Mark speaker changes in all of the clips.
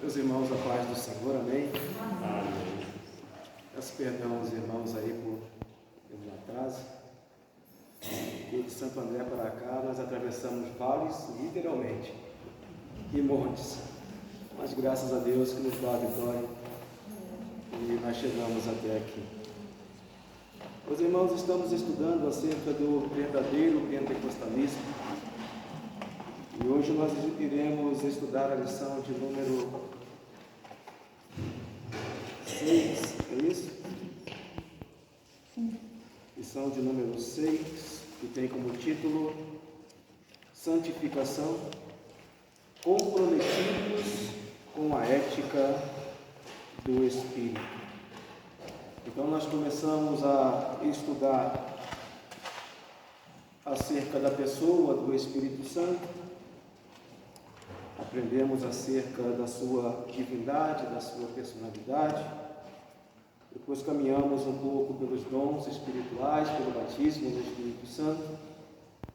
Speaker 1: Meus irmãos, a paz do Senhor, amém? Amém. Peço perdão aos irmãos aí pelo atraso. E de Santo André para cá, nós atravessamos vales, literalmente, e montes. Mas graças a Deus que nos dá a vitória e nós chegamos até aqui. Meus irmãos, estamos estudando acerca do verdadeiro pentecostalismo. E hoje nós iremos estudar a lição de número 6, é isso? Lição de número 6, que tem como título Santificação, comprometidos com a ética do Espírito. Então nós começamos a estudar acerca da pessoa do Espírito Santo. Aprendemos acerca da sua divindade, da sua personalidade. Depois caminhamos um pouco pelos dons espirituais, pelo batismo do Espírito Santo.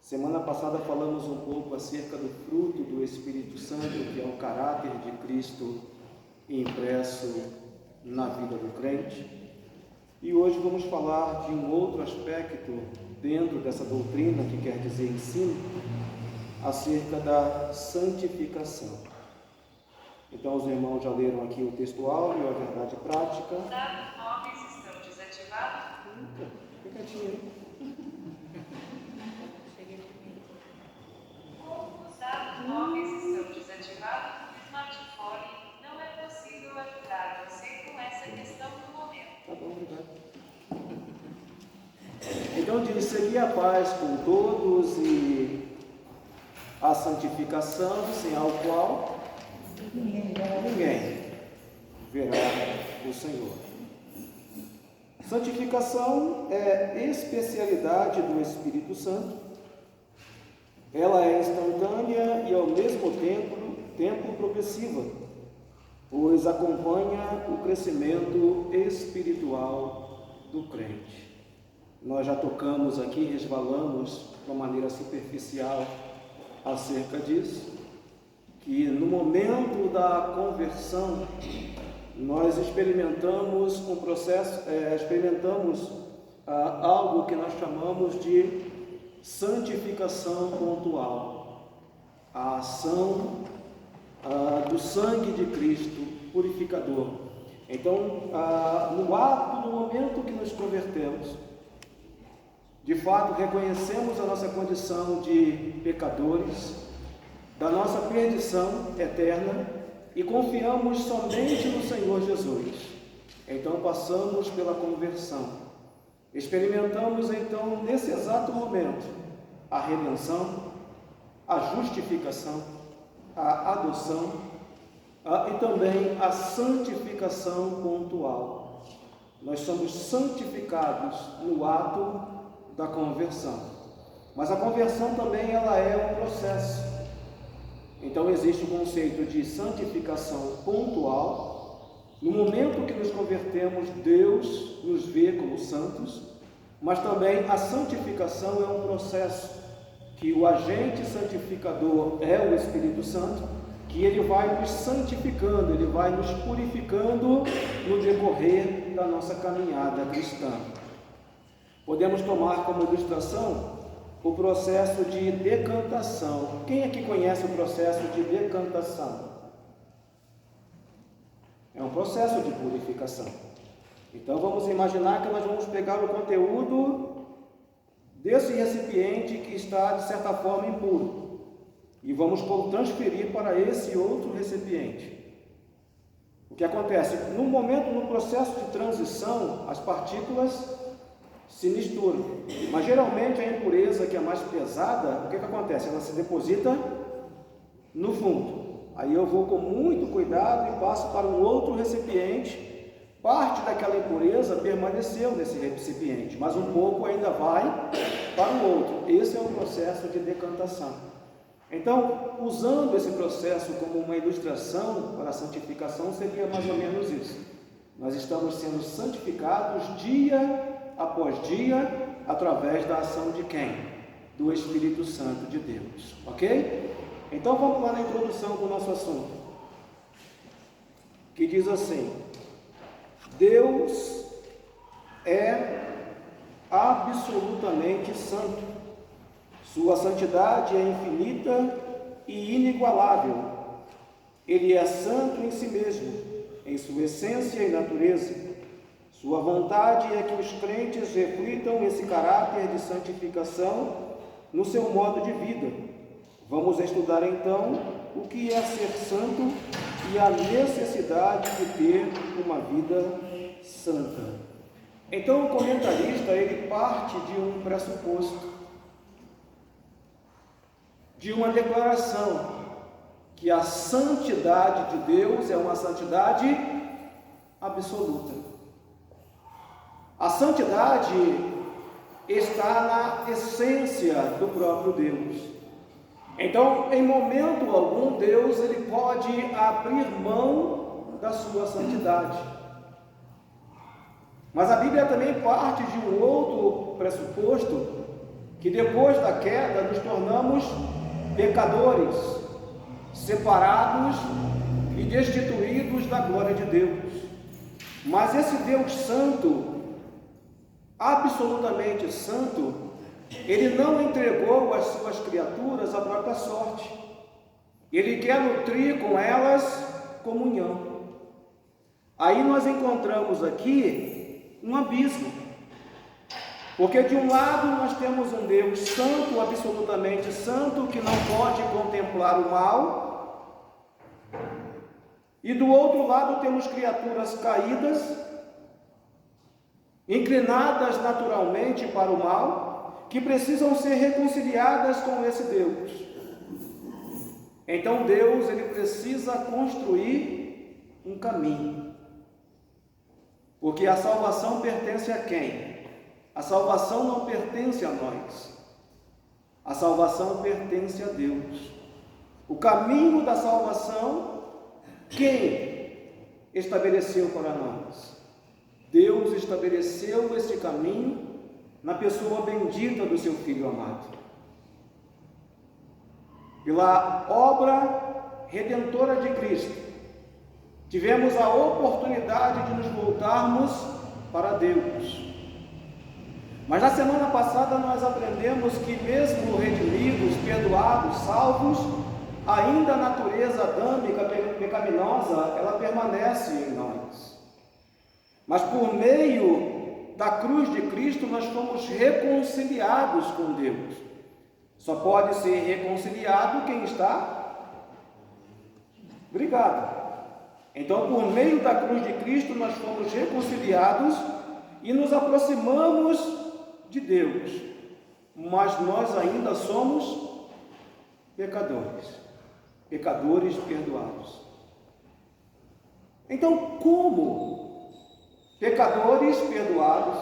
Speaker 1: Semana passada falamos um pouco acerca do fruto do Espírito Santo, que é o caráter de Cristo impresso na vida do crente. E hoje vamos falar de um outro aspecto dentro dessa doutrina, que quer dizer ensino, acerca da santificação. Então os irmãos já leram aqui o texto áureo, a verdade prática.
Speaker 2: Dados móveis estão desativados.
Speaker 1: Fica quietinho.
Speaker 2: Os dados móveis estão desativados no smartphone. Não é possível ajudar você com essa questão no momento.
Speaker 1: Tá bom, obrigado. Então diz: segui a paz com todos e a santificação, sem ao qual ninguém verá o Senhor. Santificação é especialidade do Espírito Santo. Ela é instantânea e ao mesmo tempo progressiva, pois acompanha o crescimento espiritual do crente. Nós já tocamos aqui, resvalamos de uma maneira superficial acerca disso, que no momento da conversão nós experimentamos um processo, algo que nós chamamos de santificação pontual, a ação do sangue de Cristo purificador. Então, no momento que nos convertemos, de fato, reconhecemos a nossa condição de pecadores, da nossa perdição eterna e confiamos somente no Senhor Jesus. Então, passamos pela conversão. Experimentamos, então, nesse exato momento, a redenção, a justificação, a adoção e também a santificação pontual. Nós somos santificados no ato da conversão, mas a conversão também ela é um processo. Então existe o conceito de santificação pontual. No momento que nos convertemos, Deus nos vê como santos, mas também a santificação é um processo que o agente santificador é o Espírito Santo, que ele vai nos santificando, ele vai nos purificando no decorrer da nossa caminhada cristã. Podemos tomar como ilustração o processo de decantação. Quem aqui conhece o processo de decantação? É um processo de purificação. Então vamos imaginar que nós vamos pegar o conteúdo desse recipiente que está de certa forma impuro e vamos transferir para esse outro recipiente. O que acontece? No processo de transição, as partículas se misturam, mas geralmente a impureza que é mais pesada, o que acontece? Ela se deposita no fundo. Aí eu vou com muito cuidado e passo para um outro recipiente. Parte daquela impureza permaneceu nesse recipiente, mas um pouco ainda vai para o outro. Esse é o processo de decantação. Então, usando esse processo como uma ilustração para a santificação, seria mais ou menos isso. Nós estamos sendo santificados dia após dia, através da ação de quem? Do Espírito Santo de Deus, ok? Então vamos lá na introdução do nosso assunto. que diz assim: Deus é absolutamente santo. Sua santidade é infinita e inigualável. Ele é santo em si mesmo, em sua essência e natureza. Sua vontade é que os crentes reflitam esse caráter de santificação no seu modo de vida. Vamos estudar então o que é ser santo e a necessidade de ter uma vida santa. Então o comentarista, ele parte de um pressuposto, de uma declaração, que a santidade de Deus é uma santidade absoluta. A santidade está na essência do próprio Deus. Então, em momento algum, Deus ele pode abrir mão da sua santidade. Mas a Bíblia também parte de um outro pressuposto, que depois da queda nos tornamos pecadores, separados e destituídos da glória de Deus. Mas esse Deus santo, absolutamente santo, ele não entregou às suas criaturas a própria sorte. Ele quer nutrir com elas comunhão. Aí nós encontramos aqui um abismo. Porque de um lado nós temos um Deus santo, absolutamente santo, que não pode contemplar o mal, e do outro lado temos criaturas caídas, inclinadas naturalmente para o mal, que precisam ser reconciliadas com esse Deus. Então Deus ele precisa construir um caminho, porque a salvação pertence a quem? A salvação não pertence a nós, a salvação pertence a Deus. O caminho da salvação, quem estabeleceu para nós? Deus estabeleceu este caminho na pessoa bendita do seu Filho amado. Pela obra redentora de Cristo, tivemos a oportunidade de nos voltarmos para Deus. Mas na semana passada nós aprendemos que mesmo redimidos, perdoados, salvos, ainda a natureza adâmica, pecaminosa, ela permanece em nós. Mas por meio da cruz de Cristo nós fomos reconciliados com Deus. Só pode ser reconciliado quem está brigado. Então, por meio da cruz de Cristo nós fomos reconciliados e nos aproximamos de Deus, mas nós ainda somos pecadores perdoados. Então, como pecadores perdoados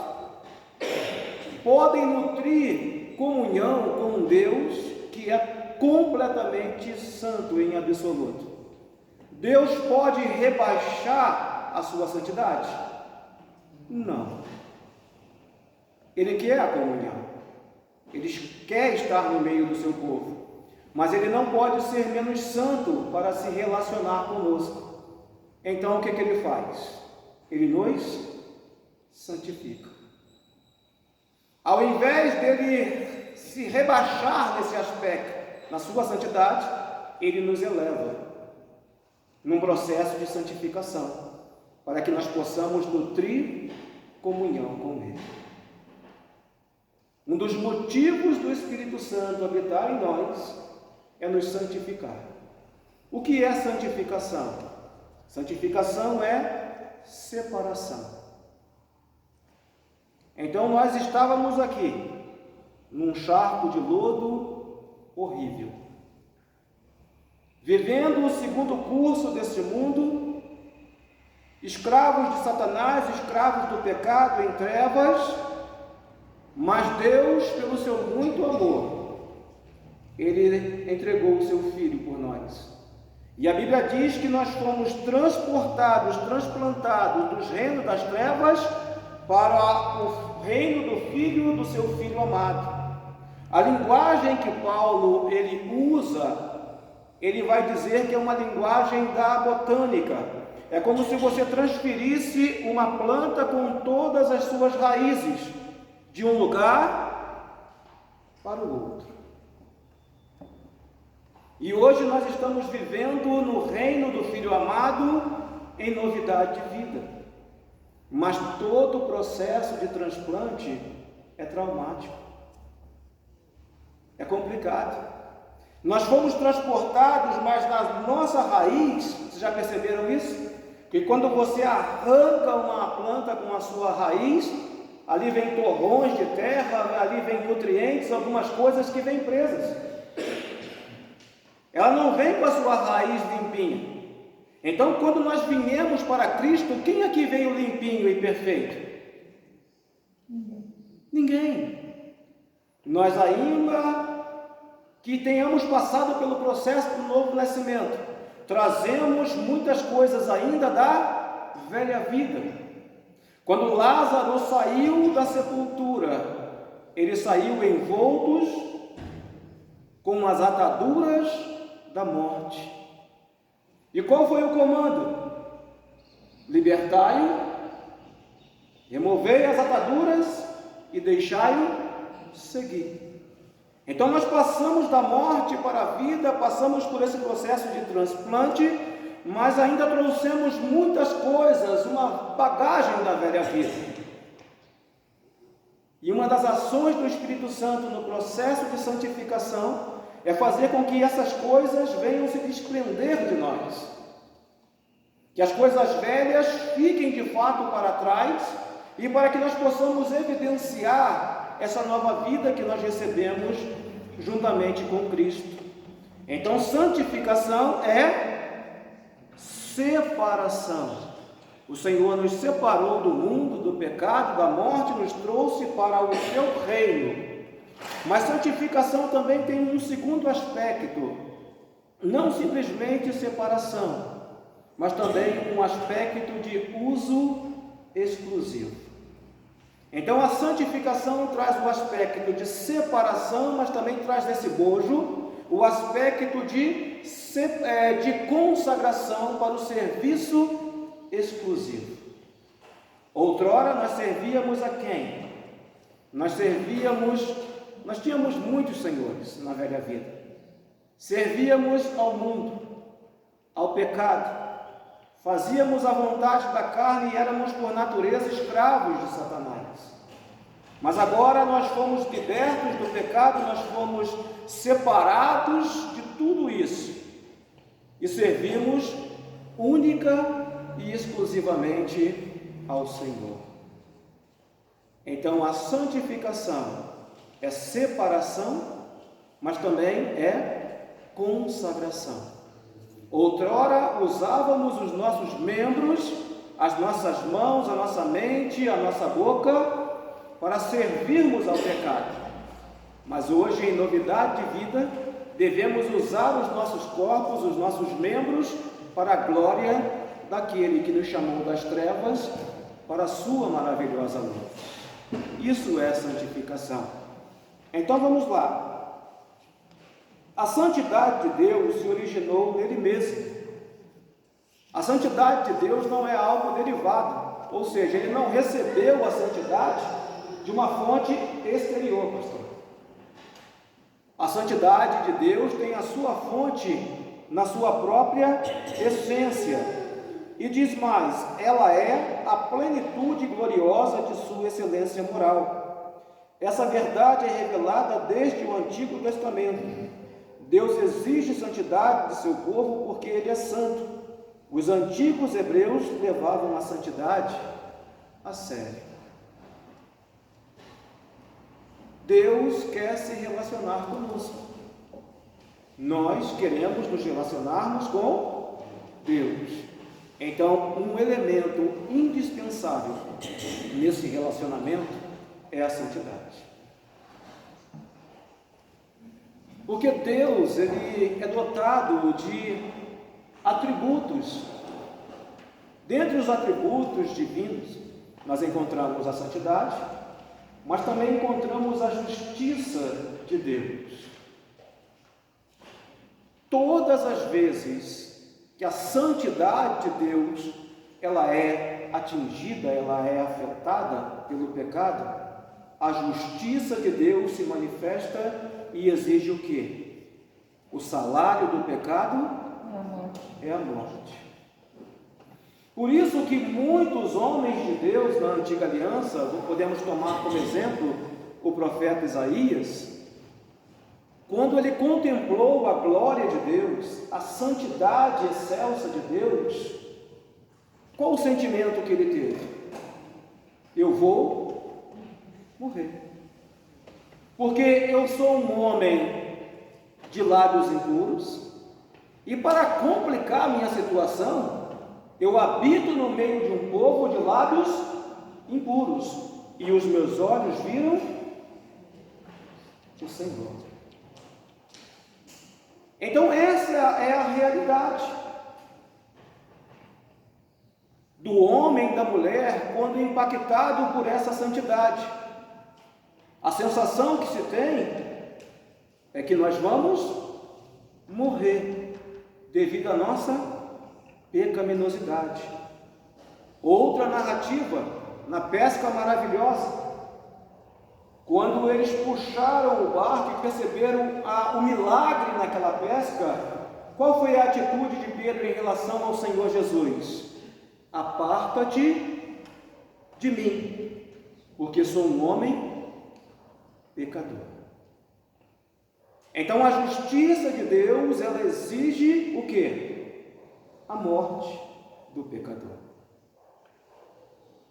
Speaker 1: podem nutrir comunhão com um Deus que é completamente santo em absoluto? Deus pode rebaixar a sua santidade? Não. Ele quer a comunhão, ele quer estar no meio do seu povo, mas ele não pode ser menos santo para se relacionar conosco. Então o que ele faz? Ele nos santifica. Ao invés dele se rebaixar nesse aspecto, na sua santidade, ele nos eleva num processo de santificação, para que nós possamos nutrir comunhão com ele. Um dos motivos do Espírito Santo habitar em nós é nos santificar. O que é santificação? Santificação é separação. Então nós estávamos aqui, num charco de lodo horrível, vivendo o segundo curso deste mundo, escravos de Satanás, escravos do pecado em trevas. Mas Deus, pelo seu muito amor, ele entregou o seu Filho por nós. E a Bíblia diz que nós fomos transportados, transplantados dos reinos das trevas para o reino do Filho, do seu Filho amado. A linguagem que Paulo ele usa, ele vai dizer que é uma linguagem da botânica, É como se você transferisse uma planta com todas as suas raízes de um lugar para o outro. E hoje nós estamos vivendo no reino do Filho amado em novidade de vida. Mas todo o processo de transplante é traumático. É complicado. Nós fomos transportados, mas na nossa raiz, vocês já perceberam isso? Que quando você arranca uma planta com a sua raiz, ali vem torrões de terra, ali vem nutrientes, algumas coisas que vêm presas. Ela não vem com a sua raiz limpinha. Então, quando nós viemos para Cristo, quem aqui veio limpinho e perfeito? Ninguém. Nós ainda que tenhamos passado pelo processo do novo nascimento, trazemos muitas coisas ainda da velha vida. Quando Lázaro saiu da sepultura, ele saiu envoltos com as ataduras da morte. E qual foi o comando? Libertai-o, removei as ataduras e deixai-o seguir. Então nós passamos da morte para a vida, passamos por esse processo de transplante, mas ainda trouxemos muitas coisas, uma bagagem da velha vida. E uma das ações do Espírito Santo no processo de santificação é fazer com que essas coisas venham se desprender de nós. Que as coisas velhas fiquem de fato para trás e para que nós possamos evidenciar essa nova vida que nós recebemos juntamente com Cristo. Então, santificação é separação. O Senhor nos separou do mundo, do pecado, da morte, nos trouxe para o seu reino. Mas santificação também tem um segundo aspecto, não simplesmente separação, mas também um aspecto de uso exclusivo. Então a santificação traz o aspecto de separação, mas também traz nesse bojo o aspecto de consagração para o serviço exclusivo. Outrora nós servíamos a quem? Nós tínhamos muitos senhores na velha vida. Servíamos ao mundo, ao pecado, fazíamos a vontade da carne e éramos por natureza escravos de Satanás. Mas agora nós fomos libertos do pecado, nós fomos separados de tudo isso e servimos única e exclusivamente ao Senhor. Então a santificação é separação, mas também é consagração. Outrora usávamos os nossos membros, as nossas mãos, a nossa mente, a nossa boca para servirmos ao pecado. Mas hoje, em novidade de vida, devemos usar os nossos corpos, os nossos membros para a glória daquele que nos chamou das trevas para a sua maravilhosa luz. Isso é santificação. Então vamos lá. A santidade de Deus se originou nele mesmo. A santidade de Deus não é algo derivado, ou seja, ele não recebeu a santidade de uma fonte exterior, pastor. A santidade de Deus tem a sua fonte na sua própria essência. E diz mais, ela é a plenitude gloriosa de sua excelência moral. Essa verdade é revelada desde o Antigo Testamento. Deus exige santidade de seu povo porque ele é santo. Os antigos hebreus levavam a santidade a sério. Deus quer se relacionar conosco. Nós queremos nos relacionarmos com Deus. Então, um elemento indispensável nesse relacionamento é a santidade. Porque Deus, ele é dotado de atributos. Dentre os atributos divinos, nós encontramos a santidade, mas também encontramos a justiça de Deus. Todas as vezes que a santidade de Deus, ela é atingida, ela é afetada pelo pecado, a justiça de Deus se manifesta e exige o quê? O salário do pecado é a morte. Por isso que muitos homens de Deus na antiga aliança, podemos tomar como exemplo o profeta Isaías, quando ele contemplou a glória de Deus, a santidade excelsa de Deus, qual o sentimento que ele teve? Eu vou morrer, porque eu sou um homem de lábios impuros, e para complicar a minha situação, eu habito no meio de um povo de lábios impuros, e os meus olhos viram o Senhor. Então essa é a realidade do homem e da mulher quando impactado por essa santidade. A sensação que se tem é que nós vamos morrer devido à nossa pecaminosidade. Outra narrativa, na pesca maravilhosa, quando eles puxaram o barco e perceberam o milagre naquela pesca, qual foi a atitude de Pedro em relação ao Senhor Jesus? Aparta-te de mim, porque sou um homem pecador. Então a justiça de Deus, ela exige o quê? A morte do pecador.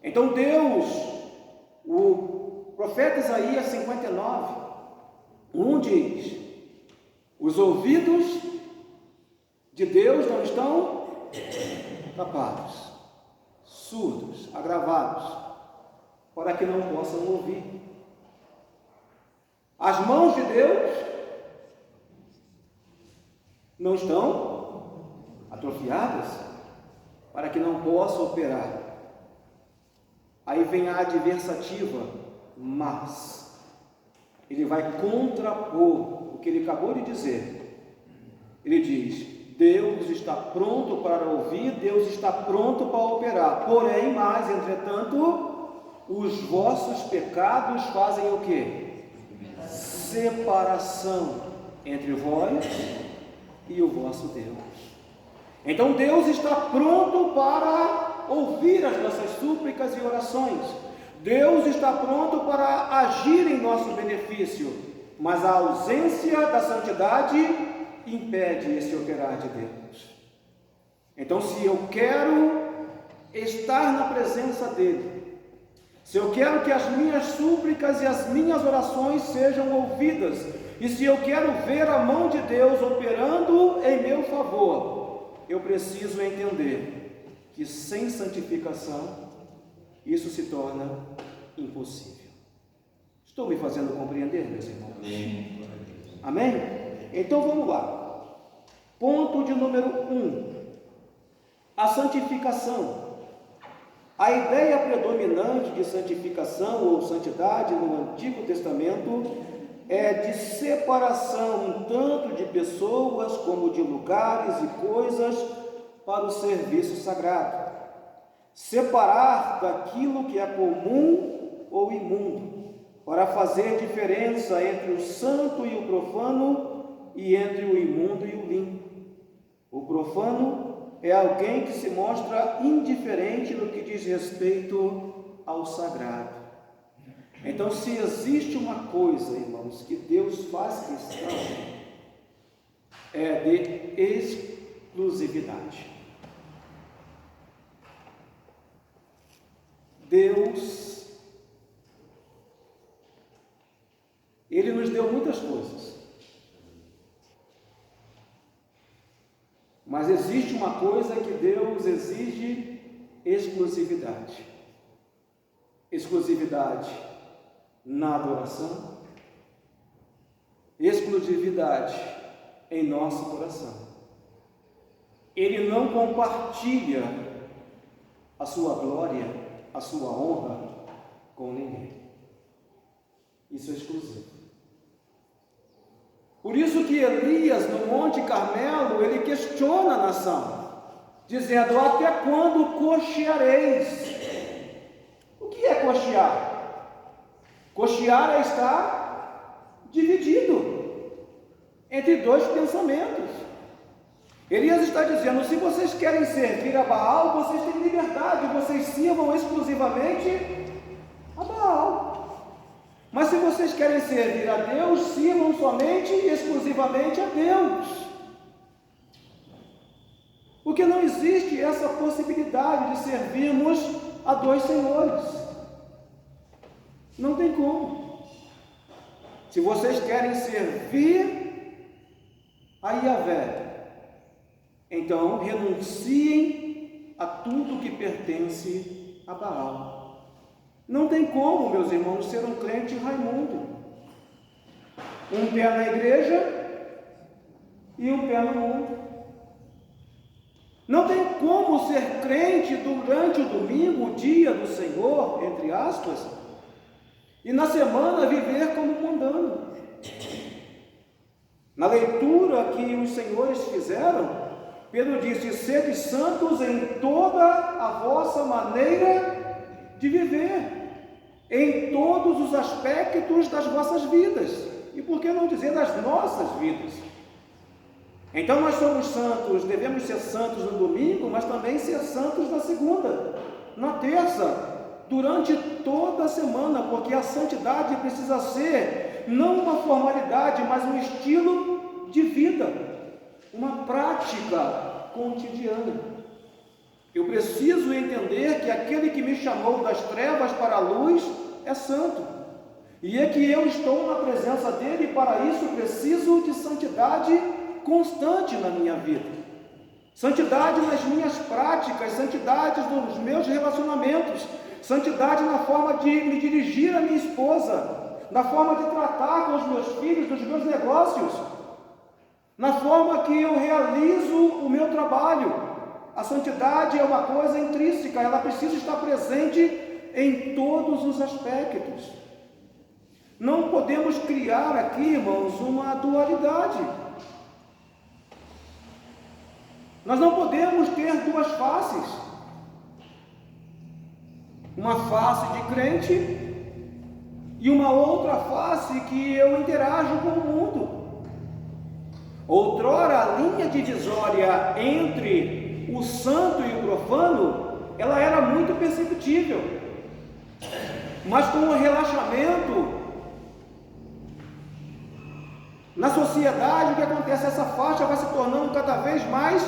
Speaker 1: Então Deus, o profeta Isaías 59, diz: os ouvidos de Deus não estão tapados, surdos, agravados, para que não possam ouvir. As mãos de Deus não estão atrofiadas, para que não possa operar. Aí vem a adversativa, mas ele vai contrapor o que ele acabou de dizer. Ele diz: Deus está pronto para ouvir, Deus está pronto para operar, porém, mas, entretanto, os vossos pecados fazem o quê? Separação entre vós e o vosso Deus. Então Deus está pronto para ouvir as nossas súplicas e orações. Deus está pronto para agir em nosso benefício, mas a ausência da santidade impede esse operar de Deus. Então, se eu quero estar na presença dele, se eu quero que as minhas súplicas e as minhas orações sejam ouvidas, e se eu quero ver a mão de Deus operando em meu favor, eu preciso entender que sem santificação isso se torna impossível. Estou me fazendo compreender, meus irmãos? Amém? Amém? Então vamos lá. Ponto de número 1. A santificação. A ideia predominante de santificação ou santidade no Antigo Testamento é de separação tanto de pessoas como de lugares e coisas para o serviço sagrado. Separar daquilo que é comum ou imundo, para fazer diferença entre o santo e o profano e entre o imundo e o limpo. O profano é alguém que se mostra indiferente no que diz respeito ao sagrado. Então, se existe uma coisa, irmãos, que Deus faz questão, é de exclusividade. Deus, Ele nos deu muitas coisas, mas existe uma coisa que Deus exige: exclusividade. Exclusividade na adoração, exclusividade em nosso coração. Ele não compartilha a sua glória, a sua honra com ninguém. Isso é exclusivo. Por isso que Elias, no Monte Carmelo, ele questiona a nação. dizendo: até quando cocheareis? O que é cochear? Cochear é estar dividido entre dois pensamentos. Elias está dizendo: se vocês querem servir a Baal, vocês têm liberdade, vocês sirvam exclusivamente a Baal. Mas se vocês querem servir a Deus, sirvam somente e exclusivamente a Deus. Porque não existe essa possibilidade de servirmos a dois senhores. Não tem como. Se vocês querem servir a Yahvé, então renunciem a tudo que pertence a Baal. Não tem como, meus irmãos, ser um crente Raimundo. Um pé na igreja e um pé no mundo. Não tem como ser crente durante o domingo, o dia do Senhor, entre aspas, e na semana viver como mundano. Na leitura que os senhores fizeram, Pedro disse: sede santos em toda a vossa maneira de viver, em todos os aspectos das vossas vidas, e por que não dizer das nossas vidas? Então nós somos santos, devemos ser santos no domingo, mas também ser santos na segunda, na terça, durante toda a semana, porque a santidade precisa ser não uma formalidade, mas um estilo de vida, uma prática cotidiana. Eu preciso entender que aquele que me chamou das trevas para a luz é santo, e é que eu estou na presença dele, e para isso preciso de santidade constante na minha vida, santidade nas minhas práticas, santidade nos meus relacionamentos, santidade na forma de me dirigir à minha esposa, na forma de tratar com os meus filhos, nos meus negócios, na forma que eu realizo o meu trabalho. A santidade é uma coisa intrínseca, ela precisa estar presente em todos os aspectos. Não podemos criar aqui, irmãos, uma dualidade. Nós não podemos ter duas faces. Uma face de crente e uma outra face que eu interajo com o mundo. Outrora, a linha divisória entre o santo e o profano, ela era muito perceptível, mas com o relaxamento na sociedade, o que acontece? Essa faixa vai se tornando cada vez mais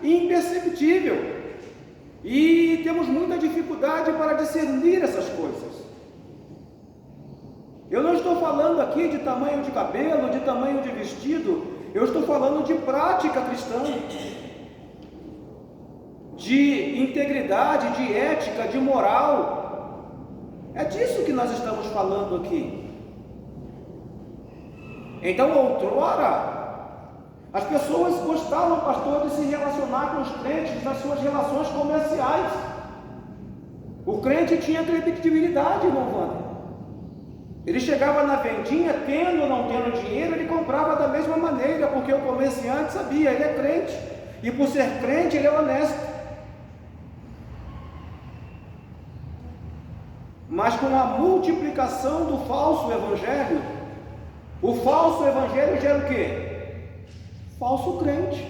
Speaker 1: imperceptível, e temos muita dificuldade para discernir essas coisas. Eu não estou falando aqui de tamanho de cabelo, de tamanho de vestido, eu estou falando de prática cristã, de integridade, de ética, de moral. É disso que nós estamos falando aqui. Então, outrora, as pessoas gostavam, pastor, de se relacionar com os crentes nas suas relações comerciais. O crente tinha credibilidade, irmão Wander. Ele chegava na vendinha, tendo ou não tendo dinheiro, ele comprava da mesma maneira, porque o comerciante sabia, ele é crente, e por ser crente, ele é honesto. Mas com a multiplicação do falso evangelho, o falso evangelho gera o quê? Falso crente.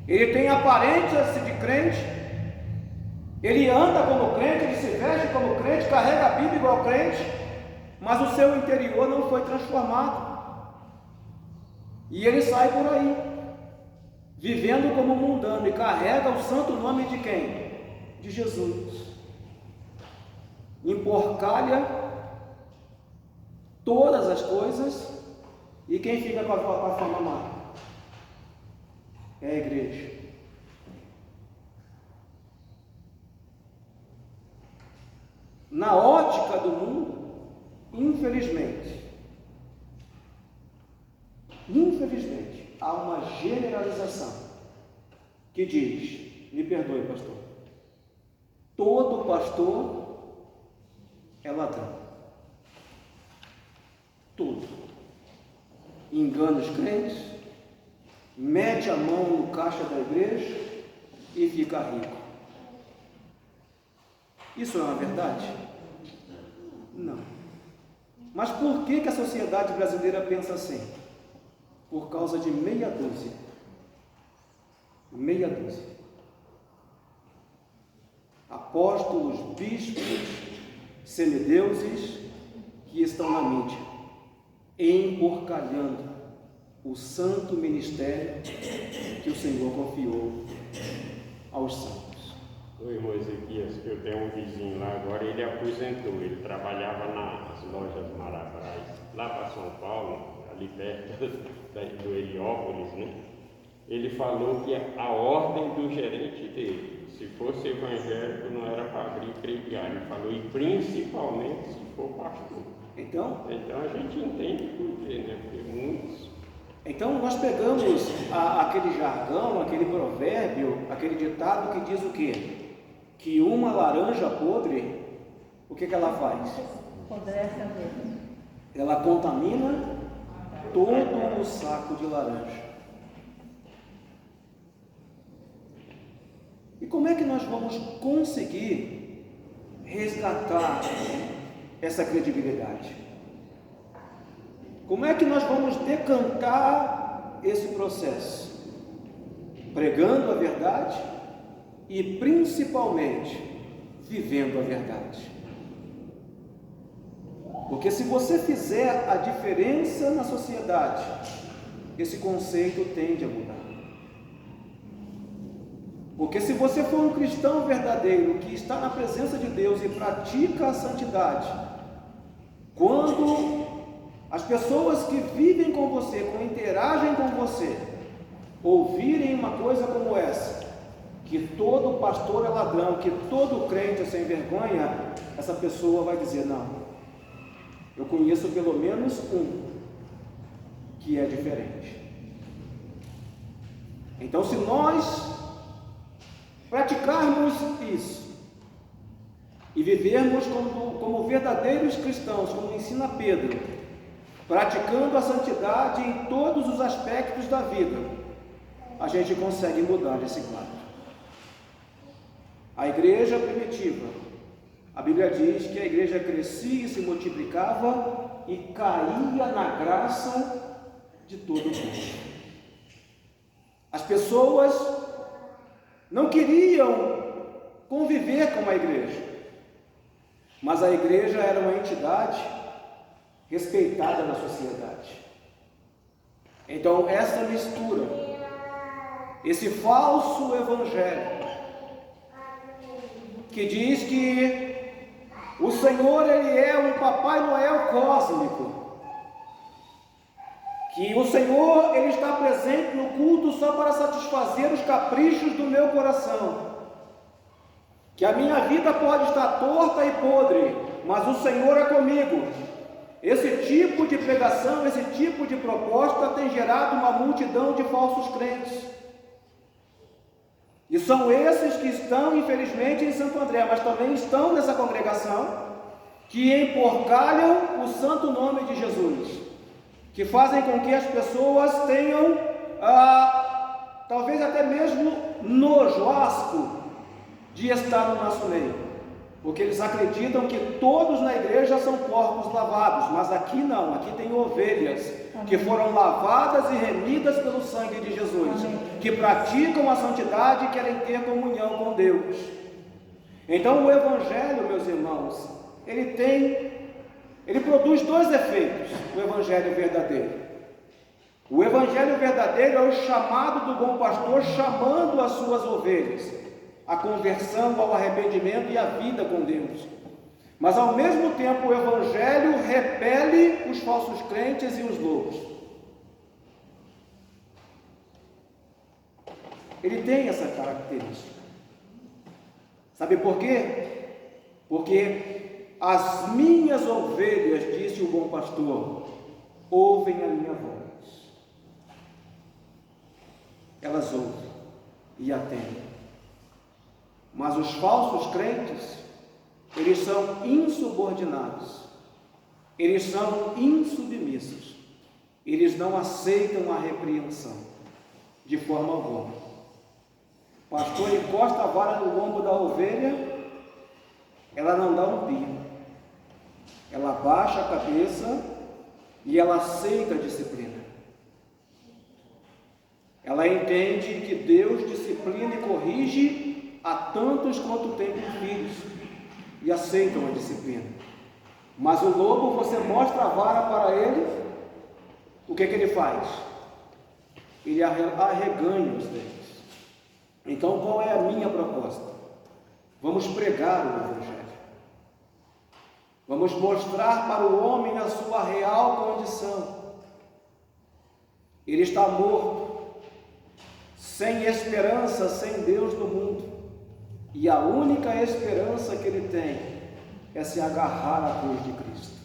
Speaker 1: Ele tem aparência de crente, ele anda como crente, ele se veste como crente, carrega a Bíblia igual crente, mas o seu interior não foi transformado. E ele sai por aí, vivendo como mundano, e carrega o santo nome de quem? De Jesus. Emporcalha todas as coisas, e quem fica com a fama má? É a igreja. Na ótica do mundo, infelizmente, há uma generalização que diz, me perdoe, pastor, todo pastor é ladrão. Tudo. Engana os crentes, mete a mão no caixa da igreja e fica rico. Isso é uma verdade? Não. Mas por que a sociedade brasileira pensa assim? Por causa de meia dúzia. Meia dúzia. Apóstolos, bispos, semideuses que estão na mídia, emporcalhando o santo ministério que o Senhor confiou aos santos.
Speaker 3: O irmão Ezequias, que eu tenho um vizinho lá agora, ele aposentou, ele trabalhava nas lojas Marabras, lá para São Paulo, ali perto do Heliópolis, né? Ele falou que a ordem do gerente dele, se fosse evangélico, não era para abrir crediário. Ele falou, e principalmente se for pastor.
Speaker 1: Então
Speaker 3: a gente entende por quê, né? Porque muitos...
Speaker 1: Então nós pegamos aquele jargão, aquele provérbio, aquele ditado que diz o quê? Que uma laranja podre, o que ela faz?
Speaker 4: Apodrece a verde.
Speaker 1: Ela contamina todo o saco de laranja. E como é que nós vamos conseguir resgatar essa credibilidade? Como é que nós vamos decantar esse processo? Pregando a verdade e principalmente vivendo a verdade. Porque se você fizer a diferença na sociedade, esse conceito tende a mudar. Porque se você for um cristão verdadeiro, que está na presença de Deus e pratica a santidade, quando as pessoas que vivem com você, que interagem com você, ouvirem uma coisa como essa, que todo pastor é ladrão, que todo crente é sem vergonha, essa pessoa vai dizer, não, eu conheço pelo menos um que é diferente. Então, se nós praticarmos isso e vivermos como verdadeiros cristãos, como ensina Pedro, praticando a santidade em todos os aspectos da vida, a gente consegue mudar esse quadro. A igreja primitiva, a Bíblia diz que a igreja crescia e se multiplicava e caía na graça de todo mundo. As pessoas não queriam conviver com a igreja, mas a igreja era uma entidade respeitada na sociedade. Então essa mistura, esse falso evangelho, que diz que o Senhor ele é um Papai Noel cósmico, que o Senhor ele está presente no culto só para satisfazer os caprichos do meu coração, que a minha vida pode estar torta e podre, mas o Senhor é comigo. Esse tipo de pregação, esse tipo de proposta tem gerado uma multidão de falsos crentes, e são esses que estão infelizmente em Santo André, mas também estão nessa congregação, que emporcalham o santo nome de Jesus, que fazem com que as pessoas tenham, talvez até mesmo nojo, asco, de estar no nosso meio, porque eles acreditam que todos na igreja são porcos lavados, mas aqui não, aqui tem ovelhas, que foram lavadas e remidas pelo sangue de Jesus, que praticam a santidade e querem ter comunhão com Deus. Então o Evangelho, meus irmãos, ele produz dois efeitos, o Evangelho verdadeiro. O Evangelho verdadeiro é o chamado do bom pastor, chamando as suas ovelhas à conversão, ao arrependimento e à vida com Deus. Mas ao mesmo tempo o Evangelho repele os falsos crentes e os lobos. Ele tem essa característica. Sabe por quê? Porque as minhas ovelhas, disse o bom pastor, ouvem a minha voz. Elas ouvem e atendem. Mas os falsos crentes, eles são insubordinados, eles são insubmissos, eles não aceitam a repreensão, forma alguma. O pastor encosta a vara no lombo da ovelha, ela não dá um pio. Ela baixa a cabeça e ela aceita a disciplina. Ela entende que Deus disciplina e corrige a tantos quanto tem filhos e aceitam a disciplina. Mas o lobo, você mostra a vara para ele, o que ele faz? Ele arreganha os dentes. Então, qual é a minha proposta? Vamos pregar o Evangelho. Vamos mostrar para o homem a sua real condição. Ele está morto, sem esperança, sem Deus no mundo. E a única esperança que ele tem é se agarrar à cruz de Cristo.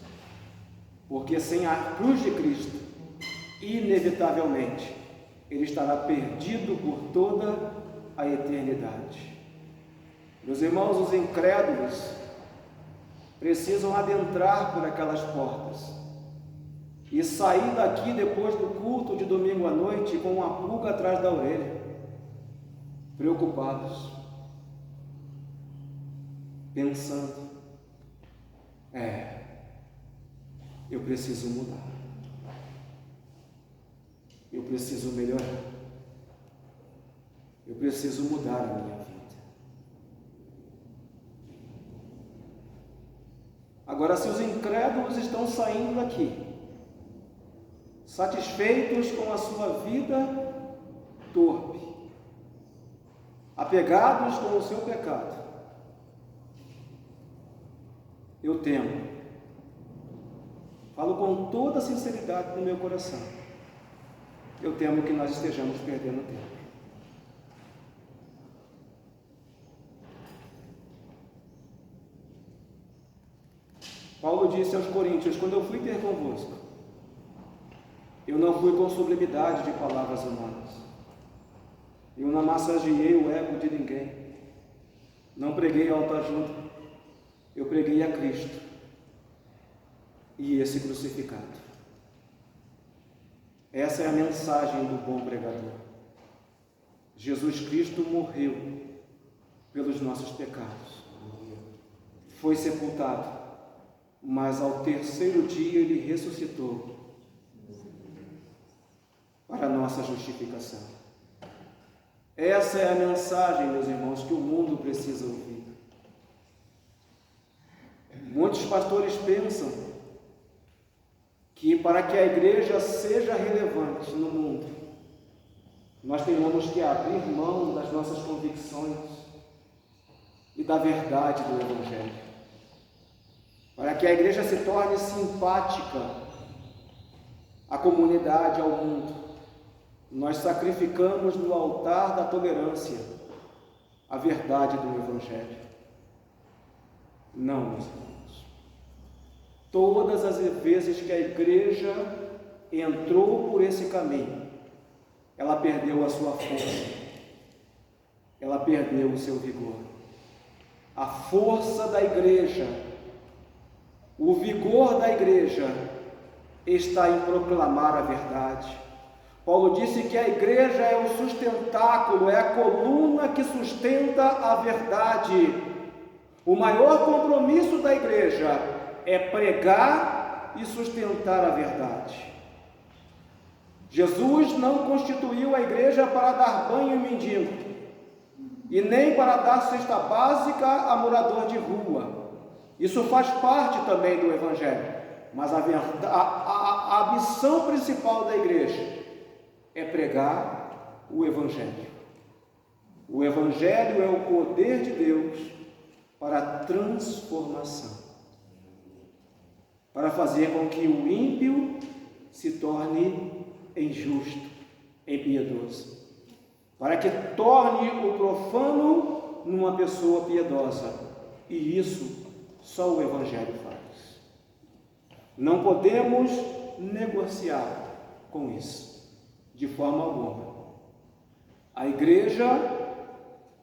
Speaker 1: Porque sem a cruz de Cristo, inevitavelmente, ele estará perdido por toda a eternidade. Meus irmãos, os incrédulos precisam adentrar por aquelas portas e sair daqui depois do culto de domingo à noite com uma pulga atrás da orelha, preocupados, pensando: eu preciso mudar, eu preciso melhorar, eu preciso mudar a minha vida. Agora, se os incrédulos estão saindo daqui, satisfeitos com a sua vida torpe, apegados com o seu pecado, eu temo, falo com toda a sinceridade no meu coração, eu temo que nós estejamos perdendo tempo. Paulo disse aos Coríntios: quando eu fui ter convosco, eu não fui com sublimidade de palavras humanas, eu não massageei o ego de ninguém, não preguei autoajuda, eu preguei a Cristo e esse crucificado. Essa é a mensagem do bom pregador. Jesus Cristo morreu pelos nossos pecados, foi sepultado, mas ao terceiro dia ele ressuscitou para a nossa justificação. Essa é a mensagem, meus irmãos, que o mundo precisa ouvir. Muitos pastores pensam que para que a igreja seja relevante no mundo, nós tenhamos que abrir mão das nossas convicções e da verdade do Evangelho. Para que a igreja se torne simpática à comunidade, ao mundo, nós sacrificamos no altar da tolerância a verdade do Evangelho. Não, meus irmãos. Todas as vezes que a igreja entrou por esse caminho, ela perdeu a sua força, ela perdeu o seu vigor. A força da igreja, o vigor da igreja está em proclamar a verdade. Paulo disse que a igreja é o sustentáculo, é a coluna que sustenta a verdade. O maior compromisso da igreja é pregar e sustentar a verdade. Jesus não constituiu a igreja para dar banho em mendigo, e nem para dar cesta básica a morador de rua. Isso faz parte também do Evangelho, mas a missão principal da igreja é pregar o Evangelho. O Evangelho é o poder de Deus para a transformação, para fazer com que o ímpio se torne injusto, impiedoso, para que torne o profano numa pessoa piedosa, e isso só o Evangelho faz. Não podemos negociar com isso, de forma alguma. A igreja,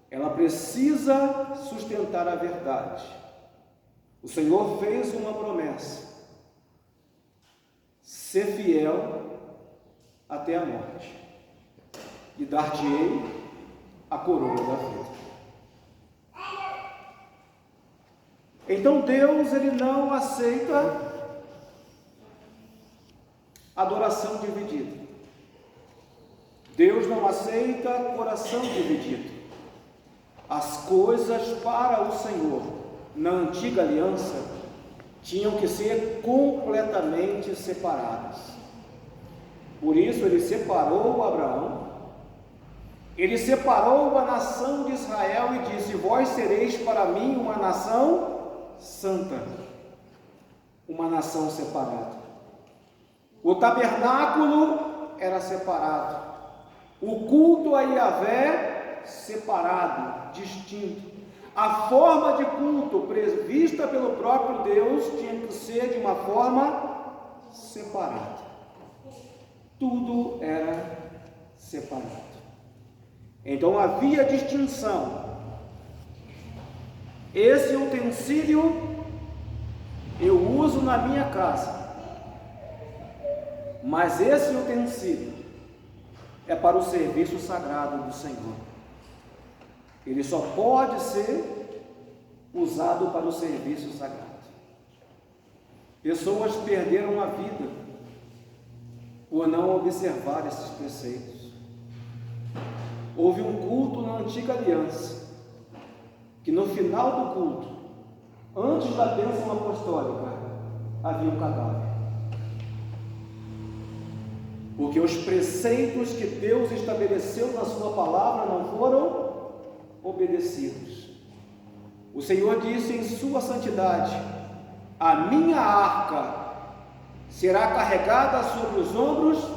Speaker 1: ela precisa sustentar a verdade. O Senhor fez uma promessa: ser fiel até a morte. e dar-te-ei a coroa da vida. Então Deus, ele não aceita adoração dividida. Deus não aceita coração dividido. As coisas para o Senhor, na antiga aliança, tinham que ser completamente separadas. Por isso ele separou Abraão, ele separou a nação de Israel e disse: vós sereis para mim uma nação santa, uma nação separada. O tabernáculo era separado, o culto a Yahvé separado, distinto. A forma de culto prevista pelo próprio Deus tinha que ser de uma forma separada. Tudo era separado. Então havia distinção. Esse utensílio eu uso na minha casa, mas esse utensílio é para o serviço sagrado do Senhor. Ele só pode ser usado para o serviço sagrado. Pessoas perderam a vida por não observar esses preceitos. Houve um culto na antiga aliança, que no final do culto, antes da bênção apostólica, havia um cadáver. Porque os preceitos que Deus estabeleceu na sua palavra não foram obedecidos. O Senhor disse em sua santidade: a minha arca será carregada sobre os ombros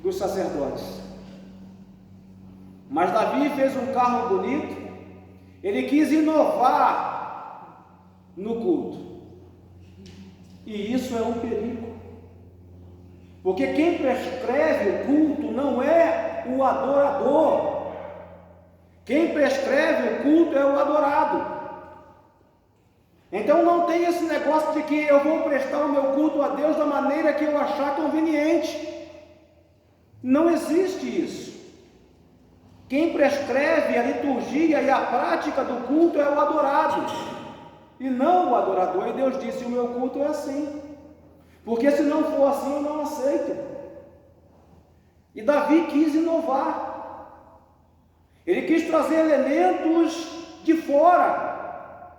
Speaker 1: dos sacerdotes. Mas Davi fez um carro bonito, ele quis inovar no culto, e isso é um perigo, porque quem prescreve o culto não é o adorador. Quem prescreve o culto é o adorado. Então não tem esse negócio de que eu vou prestar o meu culto a Deus da maneira que eu achar conveniente. Não existe isso. Quem prescreve a liturgia e a prática do culto é o adorado, e não o adorador. E Deus disse: o meu culto é assim, porque se não for assim eu não aceito. E Davi quis inovar. Ele quis trazer elementos de fora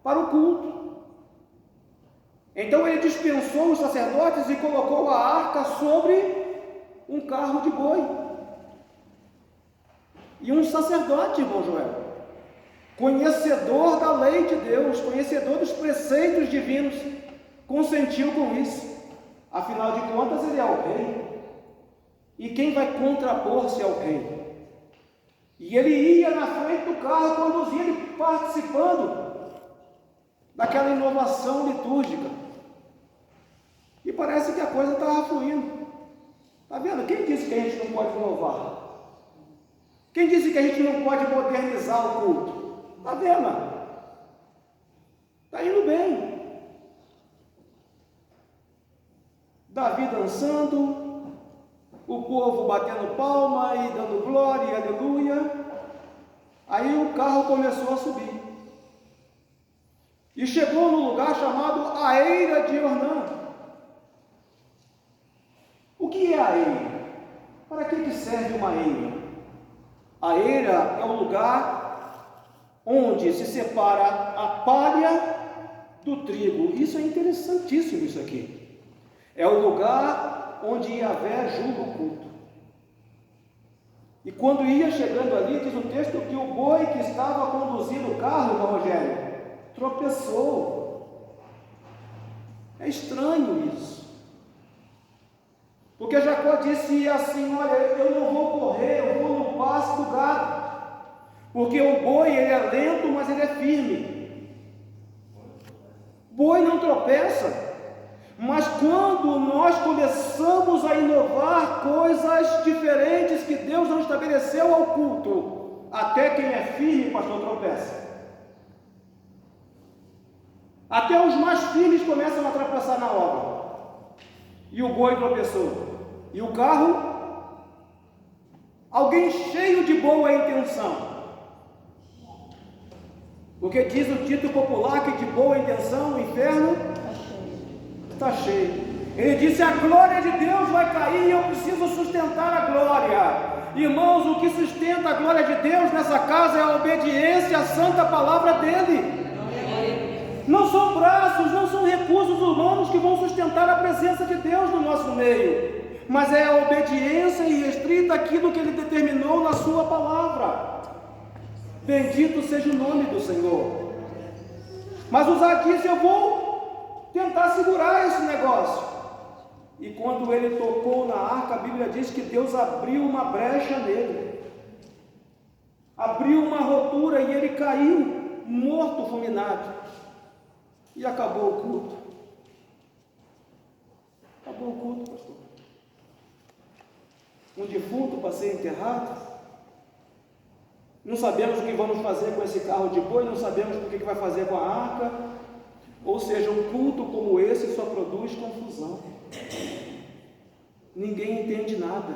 Speaker 1: para o culto. Então ele dispensou os sacerdotes e colocou a arca sobre um carro de boi. E um sacerdote, irmão Joel, conhecedor da lei de Deus, conhecedor dos preceitos divinos, consentiu com isso. Afinal de contas, ele é o rei. E quem vai contrapor-se ao rei? E ele ia na frente do carro, conduzindo e participando daquela inovação litúrgica. E parece que a coisa estava fluindo. Está vendo? Quem disse que a gente não pode inovar? Quem disse que a gente não pode modernizar o culto? Está vendo? Está indo bem. Davi dançando, o povo batendo palma e dando glória e aleluia. Aí o carro começou a subir e chegou no lugar chamado a Eira de Ornã. O que é a eira? Para que serve uma eira? A eira é o lugar onde se separa a palha do trigo. Isso é interessantíssimo, isso aqui. É o lugar onde Yahvé julga o culto. E quando ia chegando ali, diz o texto que o boi que estava conduzindo o carro, irmão Rogério, tropeçou. É estranho isso. Porque Jacó disse assim: olha, eu não vou correr, eu vou no pasto do gado. Porque o boi, ele é lento, mas ele é firme. Boi não tropeça. Mas quando nós começamos a inovar coisas diferentes que Deus não estabeleceu ao culto, até quem é firme, pastor, tropeça. Até os mais firmes começam a tropeçar na obra. E o boi tropeçou. E o carro alguém cheio de boa intenção. Porque diz o dito popular que de boa intenção o inferno está cheio. Ele disse: a glória de Deus vai cair e eu preciso sustentar a glória. Irmãos, o que sustenta a glória de Deus nessa casa é a obediência à santa palavra dele. Não são braços, não são recursos humanos que vão sustentar a presença de Deus no nosso meio, mas é a obediência irrestrita àquilo que ele determinou na sua palavra. Bendito seja o nome do Senhor. Mas o Zá disse: eu vou tentar segurar esse negócio. E quando ele tocou na arca, a Bíblia diz que Deus abriu uma brecha nele, abriu uma rotura e ele caiu morto, fulminado. E acabou o culto. Acabou o culto, pastor. Um defunto para ser enterrado. Não sabemos o que vamos fazer com esse carro de boi, não sabemos o que vai fazer com a arca. Ou seja, um culto como esse só produz confusão. Ninguém entende nada,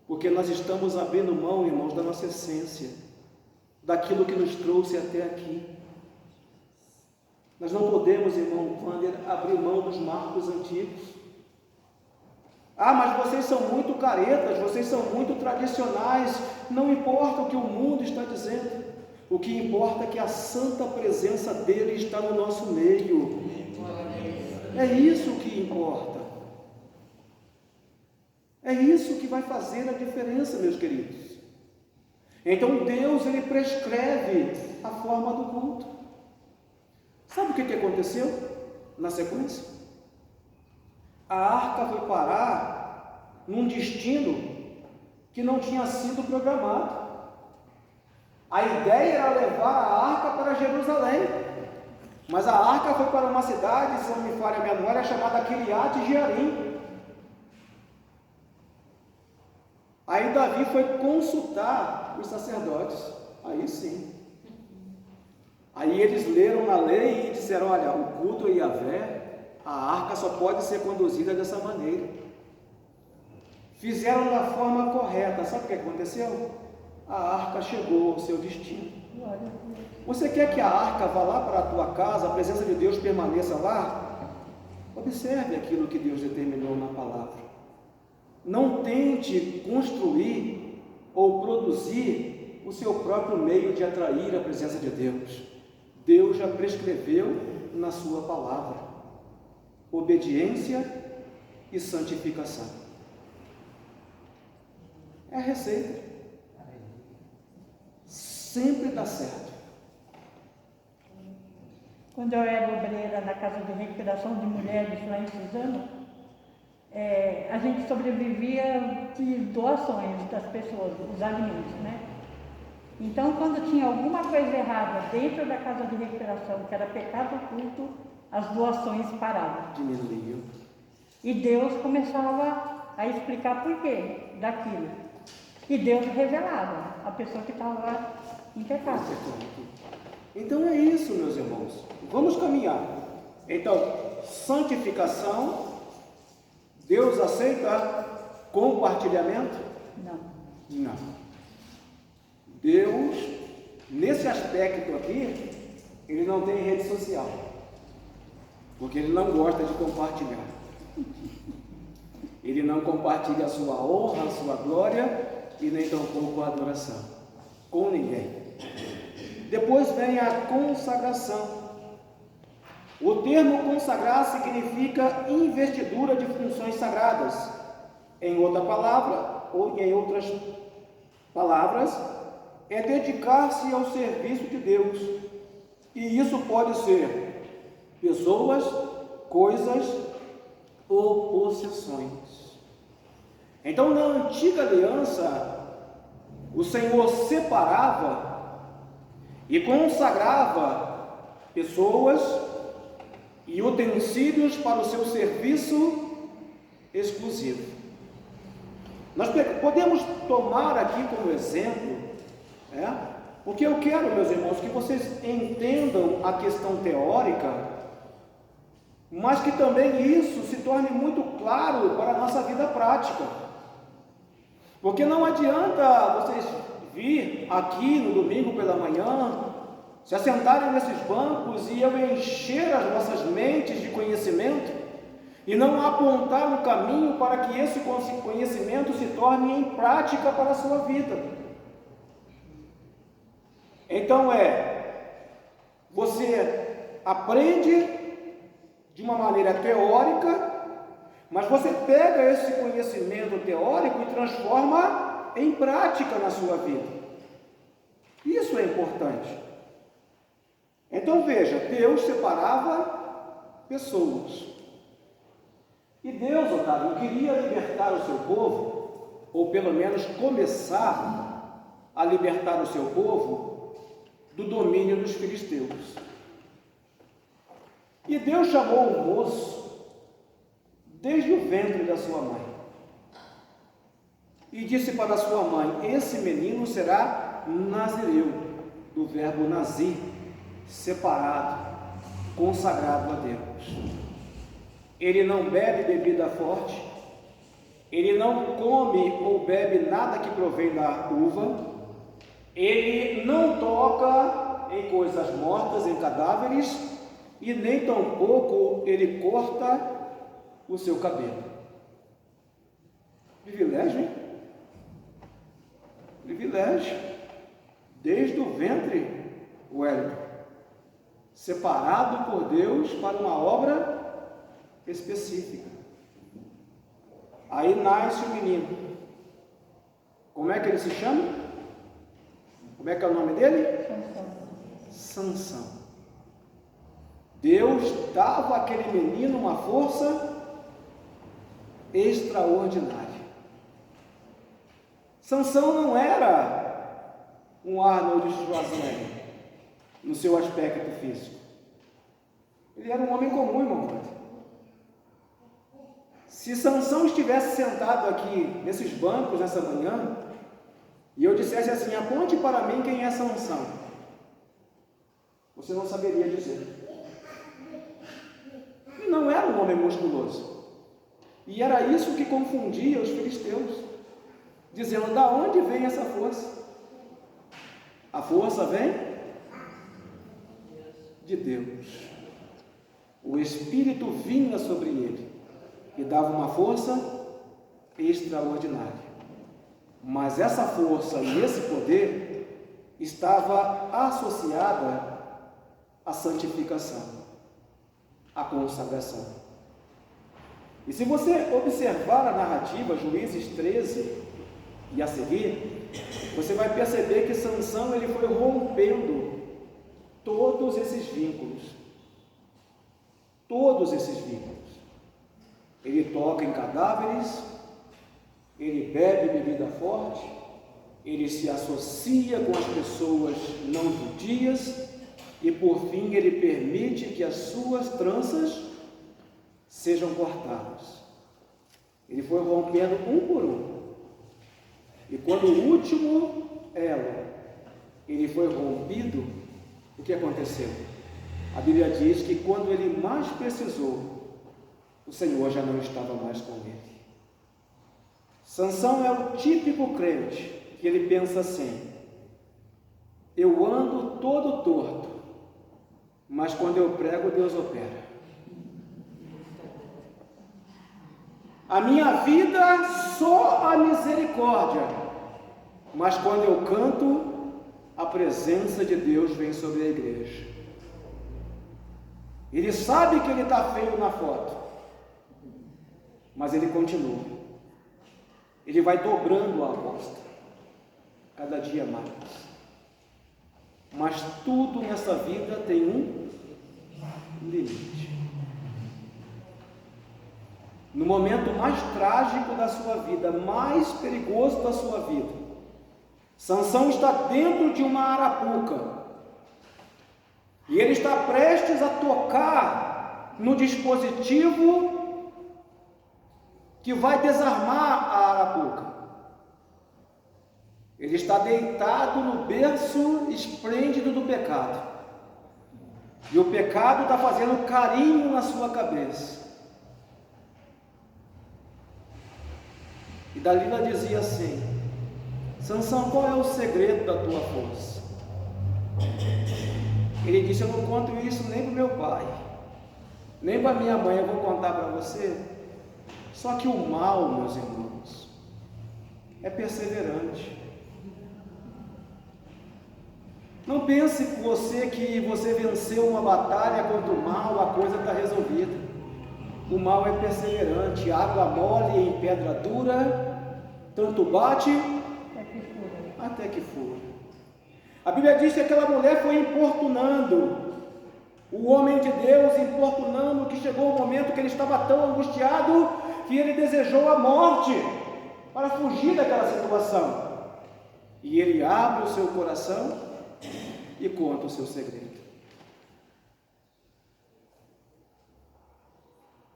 Speaker 1: porque nós estamos abrindo mão, irmãos, da nossa essência, daquilo que nos trouxe até aqui. Nós não podemos, irmão Wander, abrir mão dos marcos antigos. Ah, mas vocês são muito caretas, vocês são muito tradicionais. Não importa o que o mundo está dizendo, o que importa é que a santa presença dele está no nosso meio. É isso que importa. É isso que vai fazer a diferença, meus queridos. Então Deus, ele prescreve a forma do culto. Sabe o que aconteceu na sequência? A arca foi parar num destino que não tinha sido programado. A ideia era levar a arca para Jerusalém, mas a arca foi para uma cidade, se não me falha a memória, chamada Kiriat Jearim. Aí Davi foi consultar os sacerdotes. Aí sim. Aí eles leram na lei e disseram: olha, o culto a Yahvé, a arca só pode ser conduzida dessa maneira. Fizeram da forma correta. Sabe o que aconteceu? A arca chegou ao seu destino. Você quer que a arca vá lá para a tua casa, a presença de Deus permaneça lá? Observe aquilo que Deus determinou na palavra. Não tente construir ou produzir o seu próprio meio de atrair a presença de Deus. Deus já prescreveu na sua palavra: obediência e santificação. É a receita. Sempre dá certo.
Speaker 4: Quando eu era obreira na Casa de Recuperação de Mulheres lá em Suzano, a gente sobrevivia de doações das pessoas, os alimentos, né? Então, quando tinha alguma coisa errada dentro da Casa de Recuperação, que era pecado oculto, as doações paravam.
Speaker 1: Diminuiu.
Speaker 4: E Deus começava a explicar por quê daquilo. E Deus revelava a pessoa que estava em pecado.
Speaker 1: Então é isso, meus irmãos. Vamos caminhar. Então, santificação. Deus aceita compartilhamento?
Speaker 4: Não.
Speaker 1: Não. Deus, nesse aspecto aqui, ele não tem rede social, porque ele não gosta de compartilhar. Ele não compartilha a sua honra, a sua glória e nem tampouco a adoração com ninguém. Depois vem a consagração. O termo consagrar significa investidura de funções sagradas. Em outra palavra, ou em outras palavras, é dedicar-se ao serviço de Deus. E isso pode ser pessoas, coisas ou possessões. Então, na antiga aliança, o Senhor separava e consagrava pessoas e utensílios para o seu serviço exclusivo. Nós podemos tomar aqui como exemplo, porque eu quero, meus irmãos, que vocês entendam a questão teórica, mas que também isso se torne muito claro para a nossa vida prática. Porque não adianta vocês vir aqui no domingo pela manhã, se assentarem nesses bancos e eu encher as vossas mentes de conhecimento e não apontar um caminho para que esse conhecimento se torne em prática para a sua vida. Então você aprende de uma maneira teórica, mas você pega esse conhecimento teórico e transforma em prática na sua vida. Isso é importante. Então veja, Deus separava pessoas. E Deus, Otávio, queria libertar o seu povo, ou pelo menos começar a libertar o seu povo do domínio dos filisteus. E Deus chamou o moço desde o ventre da sua mãe e disse para sua mãe: esse menino será nazireu, do verbo nazir, separado, consagrado a Deus. Ele não bebe bebida forte, ele não come ou bebe nada que provém da uva, ele não toca em coisas mortas, em cadáveres, e nem tampouco ele corta o seu cabelo. Privilégio, hein? Privilégio. Desde o ventre, Wellington, separado por Deus para uma obra específica. Aí nasce o menino. Como é que ele se chama? Como é que é o nome dele? Sansão. Deus dava àquele menino uma força extraordinária. Sansão não era um Arnold Schwarzenegger no seu aspecto físico. Ele era um homem comum, irmão. Se Sansão estivesse sentado aqui nesses bancos nessa manhã e eu dissesse assim: aponte para mim quem é Sansão, você não saberia dizer. Ele não era um homem musculoso. E era isso que confundia os filisteus, dizendo: da onde vem essa força? A força vem de Deus. O Espírito vinha sobre ele e dava uma força extraordinária. Mas essa força e esse poder estava associada à santificação, à consagração. E se você observar a narrativa, Juízes 13 e a seguir, você vai perceber que Sansão ele foi rompendo todos esses vínculos. Todos esses vínculos. Ele toca em cadáveres, ele bebe bebida forte, ele se associa com as pessoas não judias e por fim ele permite que as suas tranças sejam cortadas. Ele foi rompendo um por um. E quando o último elo ele foi rompido, o que aconteceu? A Bíblia diz que quando ele mais precisou, o Senhor já não estava mais com ele. Sansão é o típico crente que ele pensa assim: eu ando todo torto, mas quando eu prego, Deus opera. A minha vida só a misericórdia, mas quando eu canto, a presença de Deus vem sobre a igreja. Ele sabe que ele está feio na foto, mas ele continua. Ele vai dobrando a aposta, cada dia mais. Mas tudo nessa vida tem um limite. No momento mais trágico da sua vida, mais perigoso da sua vida, Sansão está dentro de uma arapuca e ele está prestes a tocar no dispositivo que vai desarmar a arapuca. Ele está deitado no berço esplêndido do pecado e o pecado está fazendo carinho na sua cabeça. E Dalila dizia assim: Sansão, qual é o segredo da tua força? Ele disse: eu não conto isso nem para o meu pai, nem para minha mãe, eu vou contar para você. Só que o mal, meus irmãos, é perseverante. Não pense que você venceu uma batalha contra o mal, a coisa está resolvida. O mal é perseverante, água mole em pedra dura, tanto bate até que fura. A Bíblia diz que aquela mulher foi importunando o homem de Deus, importunando, que chegou o momento que ele estava tão angustiado que ele desejou a morte para fugir daquela situação. E ele abre o seu coração e conta o seu segredo.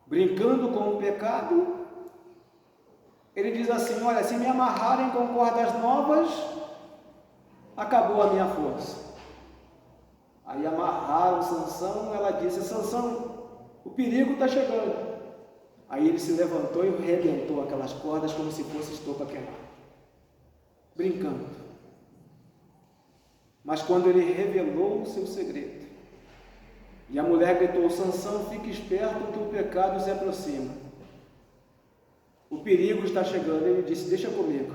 Speaker 1: Brincando com o pecado, ele diz assim: olha, se me amarrarem com cordas novas, acabou a minha força. Aí amarraram Sansão, ela disse: Sansão, o perigo está chegando. Aí ele se levantou e arrebentou aquelas cordas como se fosse estopa queimada, brincando. Mas quando ele revelou o seu segredo, e a mulher gritou: Sansão, fique esperto que o pecado se aproxima, o perigo está chegando. Ele disse: deixa comigo,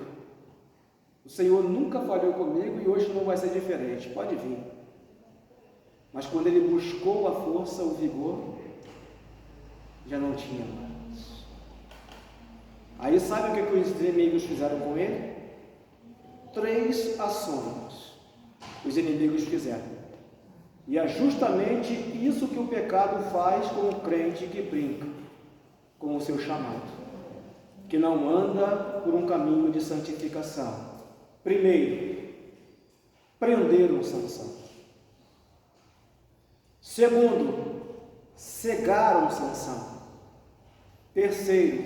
Speaker 1: o Senhor nunca falhou comigo e hoje não vai ser diferente, pode vir. Mas quando ele buscou a força, o vigor, já não tinha mais. Aí sabe o que os inimigos fizeram com ele? 3 ações os inimigos fizeram. E é justamente isso que o pecado faz com o crente que brinca com o seu chamado, que não anda por um caminho de santificação. Primeiro, prenderam Sansão. Segundo, cegaram Sansão. Terceiro,